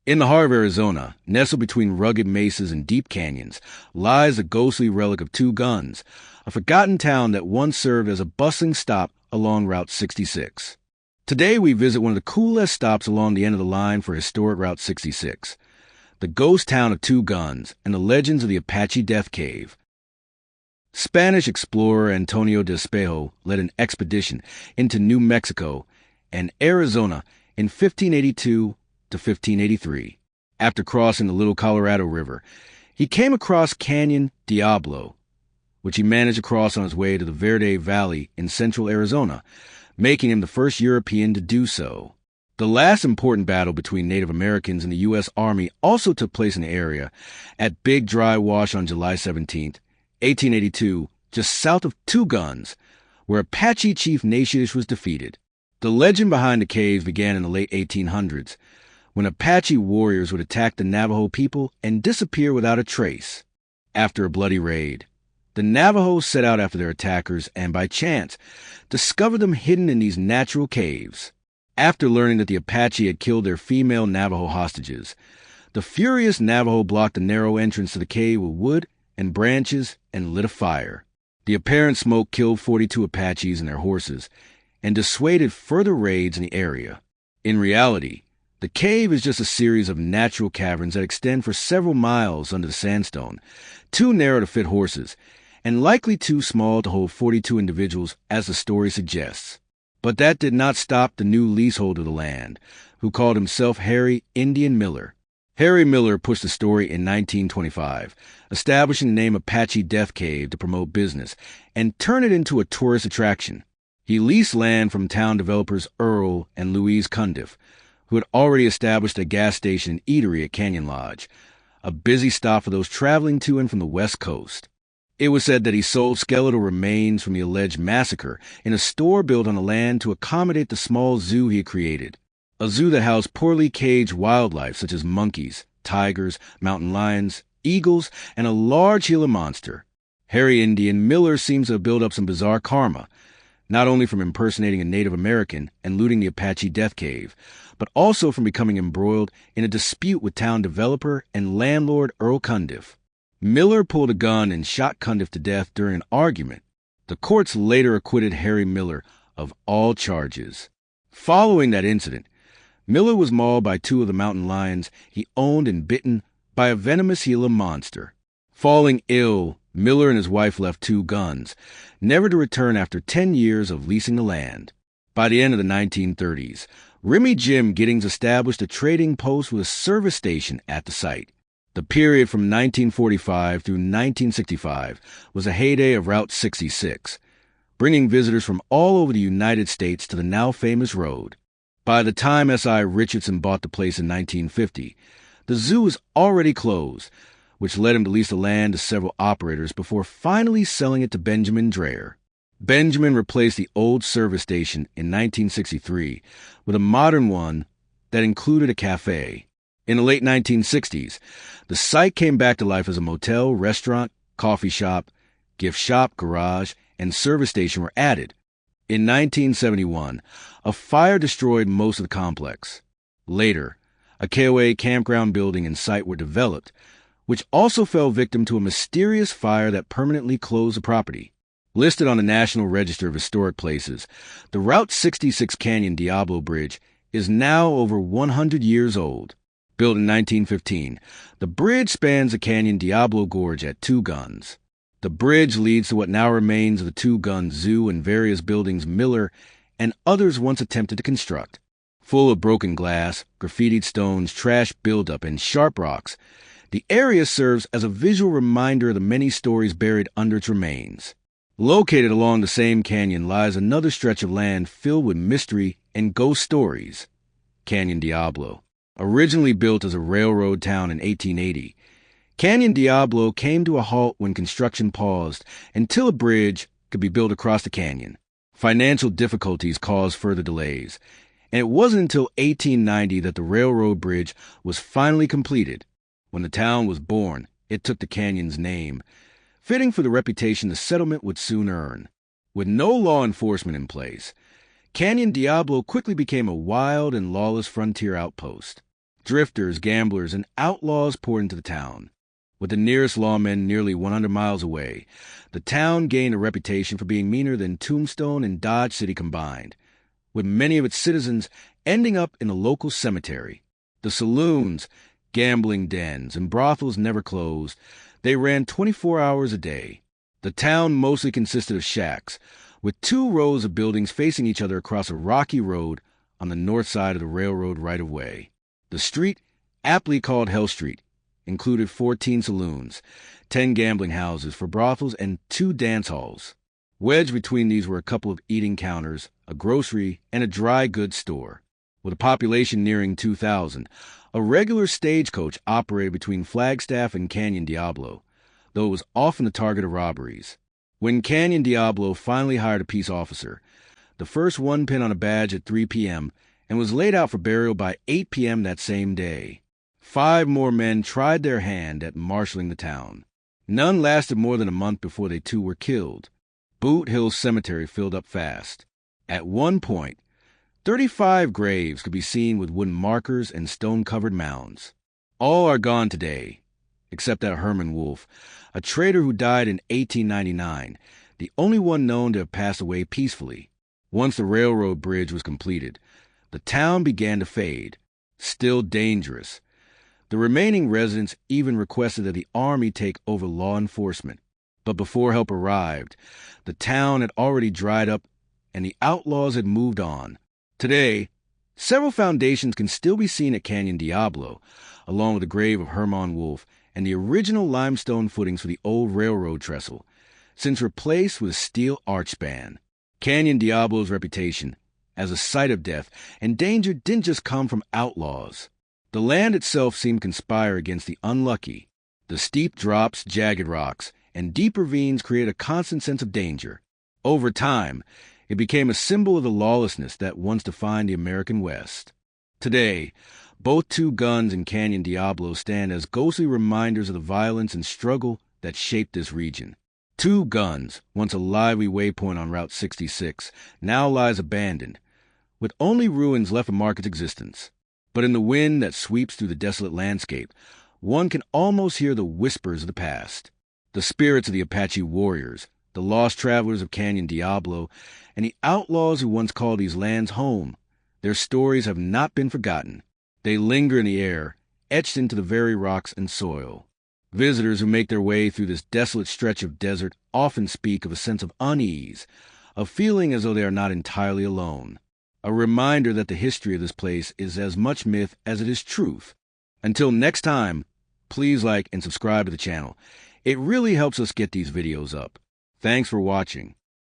In the heart of Arizona, nestled between rugged mesas and deep canyons, lies the ghostly relic of Two Guns, a forgotten town that once served as a bustling stop along Route 66. Today we visit one of the coolest stops along the end of the line for historic Route 66, the ghost town of Two Guns and the legends of the Apache Death Cave. Spanish explorer Antonio de Espejo led an expedition into New Mexico and Arizona in 1582 to 1583. After crossing the Little Colorado River, he came across Canyon Diablo, which he managed to cross on his way to the Verde Valley in central Arizona, making him the first European to do so. The last important battle between Native Americans and the U.S. Army also took place in the area at Big Dry Wash on July 17, 1882, just south of Two Guns, where Apache chief Nashish was defeated. The legend behind the caves began in the late 1800s, when Apache warriors would attack the Navajo people and disappear without a trace. After a bloody raid, the Navajos set out after their attackers and, by chance, discovered them hidden in these natural caves. After learning that the Apache had killed their female Navajo hostages, the furious Navajo blocked the narrow entrance to the cave with wood and branches and lit a fire. The apparent smoke killed 42 Apaches and their horses and dissuaded further raids in the area. In reality, the cave is just a series of natural caverns that extend for several miles under the sandstone, too narrow to fit horses, and likely too small to hold 42 individuals, as the story suggests. But that did not stop the new leaseholder of the land, who called himself Harry Indian Miller. Harry Miller pushed the story in 1925, establishing the name Apache Death Cave to promote business and turn it into a tourist attraction. He leased land from town developers Earl and Louise Cundiff, who had already established a gas station and eatery at Canyon Lodge, a busy stop for those traveling to and from the West Coast. It was said that he sold skeletal remains from the alleged massacre in a store built on the land to accommodate the small zoo he had created, a zoo that housed poorly caged wildlife such as monkeys, tigers, mountain lions, eagles, and a large Gila monster. Harry Indian Miller seems to have built up some bizarre karma, not only from impersonating a Native American and looting the Apache Death Cave, but also from becoming embroiled in a dispute with town developer and landlord Earl Cundiff. Miller pulled a gun and shot Cundiff to death during an argument. The courts later acquitted Harry Miller of all charges. Following that incident, Miller was mauled by two of the mountain lions he owned and bitten by a venomous Gila monster. Falling ill, Miller and his wife left Two Guns, never to return after 10 years of leasing the land. By the end of the 1930s, Remy Jim Giddings established a trading post with a service station at the site. The period from 1945 through 1965 was a heyday of Route 66, bringing visitors from all over the United States to the now famous road. By the time S.I. Richardson bought the place in 1950, the zoo was already closed, which led him to lease the land to several operators before finally selling it to Benjamin Dreher. Benjamin replaced the old service station in 1963 with a modern one that included a cafe. In the late 1960s, the site came back to life as a motel, restaurant, coffee shop, gift shop, garage, and service station were added. In 1971, a fire destroyed most of the complex. Later, a KOA campground building and site were developed, which also fell victim to a mysterious fire that permanently closed the property. Listed on the National Register of Historic Places, the Route 66 Canyon Diablo Bridge is now over 100 years old. Built in 1915, the bridge spans the Canyon Diablo Gorge at Two Guns. The bridge leads to what now remains of the Two Guns Zoo and various buildings Miller and others once attempted to construct. Full of broken glass, graffitied stones, trash buildup, and sharp rocks, the area serves as a visual reminder of the many stories buried under its remains. Located along the same canyon lies another stretch of land filled with mystery and ghost stories. Canyon Diablo. Originally built as a railroad town in 1880, Canyon Diablo came to a halt when construction paused until a bridge could be built across the canyon. Financial difficulties caused further delays, and it wasn't until 1890 that the railroad bridge was finally completed. When the town was born, it took the canyon's name, fitting for the reputation the settlement would soon earn. With no law enforcement in place, Canyon Diablo quickly became a wild and lawless frontier outpost. Drifters, gamblers, and outlaws poured into the town. With the nearest lawmen nearly 100 miles away, the town gained a reputation for being meaner than Tombstone and Dodge City combined, with many of its citizens ending up in a local cemetery. The saloons, gambling dens, and brothels never closed. They ran 24 hours a day. The town mostly consisted of shacks, with 2 rows of buildings facing each other across a rocky road on the north side of the railroad right-of-way. The street, aptly called Hell Street, included 14 saloons, 10 gambling houses for brothels, and 2 dance halls. Wedged between these were a couple of eating counters, a grocery, and a dry goods store. With a population nearing 2,000, a regular stagecoach operated between Flagstaff and Canyon Diablo, though it was often the target of robberies. When Canyon Diablo finally hired a peace officer, the first one pin on a badge at 3 p.m. and was laid out for burial by 8 p.m. that same day. 5 more men tried their hand at marshaling the town. None lasted more than a month before they too were killed. Boot Hill Cemetery filled up fast. At one point, 35 graves could be seen with wooden markers and stone-covered mounds. All are gone today, except that Herman Wolfe, a trader who died in 1899, the only one known to have passed away peacefully. Once the railroad bridge was completed, the town began to fade, still dangerous. The remaining residents even requested that the army take over law enforcement. But before help arrived, the town had already dried up and the outlaws had moved on. Today, several foundations can still be seen at Canyon Diablo, along with the grave of Herman Wolfe and the original limestone footings for the old railroad trestle, since replaced with a steel archspan. Canyon Diablo's reputation as a site of death and danger didn't just come from outlaws. The land itself seemed to conspire against the unlucky. The steep drops, jagged rocks, and deep ravines create a constant sense of danger. Over time, it became a symbol of the lawlessness that once defined the American West. Today, both 2 guns and Canyon Diablo stand as ghostly reminders of the violence and struggle that shaped this region. 2 guns, once a lively waypoint on Route 66, now lies abandoned, with only ruins left to mark its existence. But in the wind that sweeps through the desolate landscape, one can almost hear the whispers of the past. The spirits of the Apache warriors, the lost travelers of Canyon Diablo, and the outlaws who once called these lands home. Their stories have not been forgotten. They linger in the air, etched into the very rocks and soil. Visitors who make their way through this desolate stretch of desert often speak of a sense of unease, of feeling as though they are not entirely alone. A reminder that the history of this place is as much myth as it is truth. Until next time, please like and subscribe to the channel. It really helps us get these videos up. Thanks for watching.